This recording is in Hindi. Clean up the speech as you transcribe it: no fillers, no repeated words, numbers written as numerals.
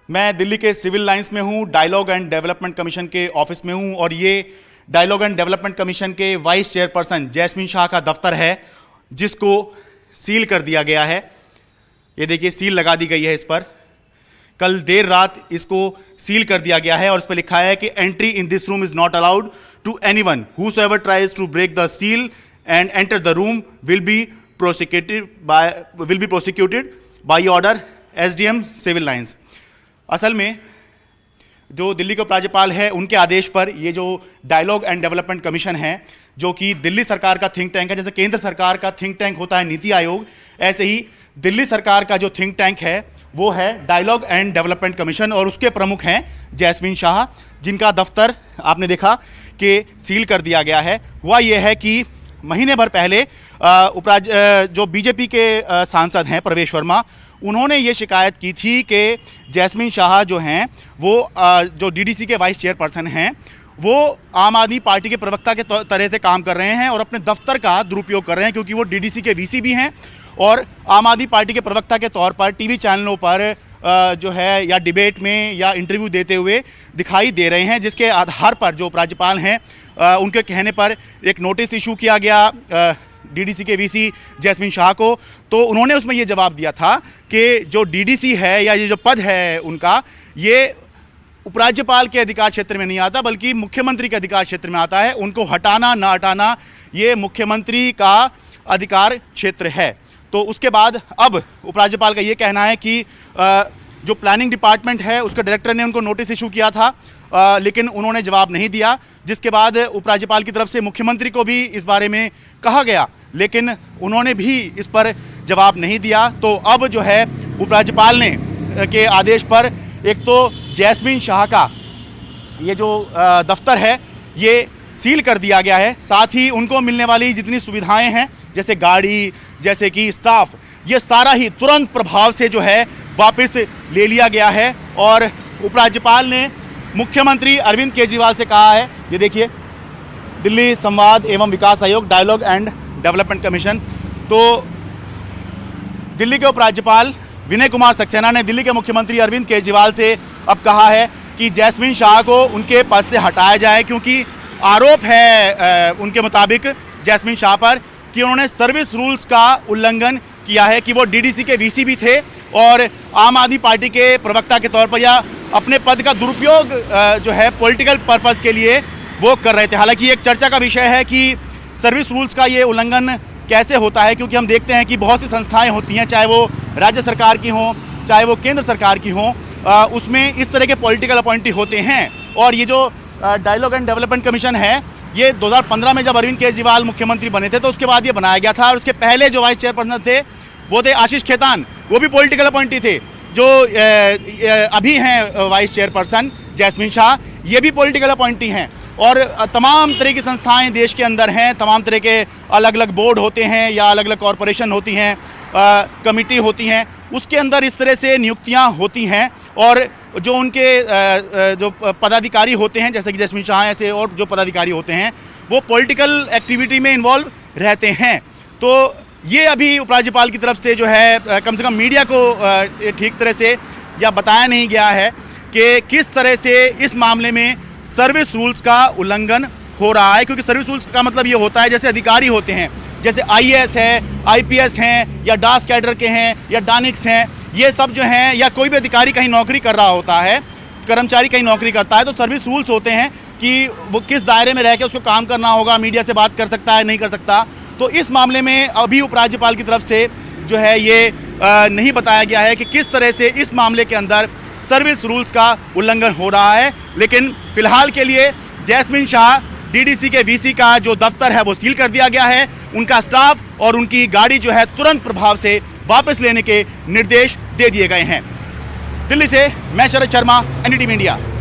मैं दिल्ली के सिविल लाइंस में हूं, डायलॉग एंड डेवलपमेंट कमीशन के ऑफिस में हूं और ये डायलॉग एंड डेवलपमेंट कमीशन के वाइस चेयरपर्सन जैस्मीन शाह का दफ्तर है, जिसको सील कर दिया गया है। ये देखिए, सील लगा दी गई है इस पर। कल देर रात इसको सील कर दिया गया है और इस पर लिखा है कि entry in this room is not allowed to anyone whosoever tries to break the seal and enter the room will be prosecuted by order SDM Civil Lines. असल में जो दिल्ली के उपराज्यपाल है, उनके आदेश पर ये जो डायलॉग एंड डेवलपमेंट कमीशन है, जो कि दिल्ली सरकार का थिंक टैंक है, जैसे केंद्र सरकार का थिंक टैंक होता है नीति आयोग, ऐसे ही दिल्ली सरकार का जो थिंक टैंक है वो है डायलॉग एंड डेवलपमेंट कमीशन और उसके प्रमुख हैं जैस्मीन शाह, जिनका दफ्तर आपने देखा कि सील कर दिया गया है। हुआ ये है कि महीने भर पहले जो बीजेपी के सांसद हैं प्रवेश वर्मा, उन्होंने ये शिकायत की थी कि जैस्मीन शाह जो हैं वो जो डीडीसी के वाइस चेयरपर्सन हैं, वो आम आदमी पार्टी के प्रवक्ता के तरह से काम कर रहे हैं और अपने दफ्तर का दुरुपयोग कर रहे हैं, क्योंकि वो डीडीसी के वीसी भी हैं और आम आदमी पार्टी के प्रवक्ता के तौर पर टीवी चैनलों पर जो है या डिबेट में या इंटरव्यू देते हुए दिखाई दे रहे हैं, जिसके आधार पर जो उपराज्यपाल हैं उनके कहने पर एक नोटिस इशू किया गया डीडीसी के वीसी जैस्मीन शाह को। तो उन्होंने उसमें ये जवाब दिया था कि जो डीडीसी है या ये जो पद है उनका, ये उपराज्यपाल के अधिकार क्षेत्र में नहीं आता बल्कि मुख्यमंत्री के अधिकार क्षेत्र में आता है। उनको हटाना ना हटाना ये मुख्यमंत्री का अधिकार क्षेत्र है। तो उसके बाद अब उपराज्यपाल का ये कहना है कि जो प्लानिंग डिपार्टमेंट है उसके डायरेक्टर ने उनको नोटिस इशू किया था, लेकिन उन्होंने जवाब नहीं दिया, जिसके बाद उपराज्यपाल की तरफ से मुख्यमंत्री को भी इस बारे में कहा गया, लेकिन उन्होंने भी इस पर जवाब नहीं दिया। तो अब जो है उपराज्यपाल ने के आदेश पर एक तो जैस्मीन शाह का ये जो दफ्तर है ये सील कर दिया गया है, साथ ही उनको मिलने वाली जितनी सुविधाएं हैं जैसे गाड़ी, जैसे कि स्टाफ, ये सारा ही तुरंत प्रभाव से जो है वापस ले लिया गया है। और उपराज्यपाल ने मुख्यमंत्री अरविंद केजरीवाल से कहा है, ये देखिए, दिल्ली संवाद एवं विकास आयोग डायलॉग एंड डेवलपमेंट कमीशन। तो दिल्ली के उपराज्यपाल विनय कुमार सक्सेना ने दिल्ली के मुख्यमंत्री अरविंद केजरीवाल से अब कहा है कि जैस्मीन शाह को उनके पद से हटाया जाए, क्योंकि आरोप है उनके मुताबिक जैस्मीन शाह पर कि उन्होंने सर्विस रूल्स का उल्लंघन किया है, कि वो डीडीसी के वीसी भी थे और आम आदमी पार्टी के प्रवक्ता के तौर पर या अपने पद का दुरुपयोग जो है पॉलिटिकल पर्पस के लिए वो कर रहे थे। हालांकि एक चर्चा का विषय है कि सर्विस रूल्स का ये उल्लंघन कैसे होता है, क्योंकि हम देखते हैं कि बहुत सी संस्थाएं होती हैं, चाहे वो राज्य सरकार की हों चाहे वो केंद्र सरकार की हों, उसमें इस तरह के पॉलिटिकल अपॉइंटी होते हैं। और ये जो डायलॉग एंड डेवलपमेंट कमीशन है, ये 2015 में जब अरविंद केजरीवाल मुख्यमंत्री बने थे तो उसके बाद ये बनाया गया था। और उसके पहले जो वाइस चेयरपर्सन थे वो थे आशीष खेतान, वो भी पॉलिटिकल अपॉइंटी थे। जो अभी हैं वाइस चेयरपर्सन जैस्मीन शाह, ये भी पॉलिटिकल अपॉइंटी हैं। और तमाम तरह की संस्थाएं देश के अंदर हैं, तमाम तरह के अलग अलग बोर्ड होते हैं या अलग अलग कॉरपोरेशन होती हैं, कमिटी होती हैं, उसके अंदर इस तरह से नियुक्तियां होती हैं। और जो उनके जो पदाधिकारी होते हैं, जैसे कि जैस्मीन शाह ऐसे और जो पदाधिकारी होते हैं, वो पॉलिटिकल एक्टिविटी में इन्वॉल्व रहते हैं। तो ये अभी उपराज्यपाल की तरफ से जो है कम से कम मीडिया को ठीक तरह से या बताया नहीं गया है कि किस तरह से इस मामले में सर्विस रूल्स का उल्लंघन हो रहा है। क्योंकि सर्विस रूल्स का मतलब ये होता है, जैसे अधिकारी होते हैं, जैसे आईएएस है, आईपीएस हैं या डास कैडर के हैं या डानिक्स हैं, ये सब जो हैं, या कोई भी अधिकारी कहीं नौकरी कर रहा होता है, कर्मचारी कहीं नौकरी करता है, तो सर्विस रूल्स होते हैं कि वो किस दायरे में रह के उसको काम करना होगा, मीडिया से बात कर सकता है नहीं कर सकता। तो इस मामले में अभी उपराज्यपाल की तरफ से जो है ये नहीं बताया गया है कि किस तरह से इस मामले के अंदर सर्विस रूल्स का उल्लंघन हो रहा है। लेकिन फिलहाल के लिए जैस्मीन शाह डीडीसी के वीसी का जो दफ्तर है वो सील कर दिया गया है। उनका स्टाफ और उनकी गाड़ी जो है तुरंत प्रभाव से वापस लेने के निर्देश दे दिए गए हैं। दिल्ली से मैं शरद शर्मा, एनडीटीवी इंडिया।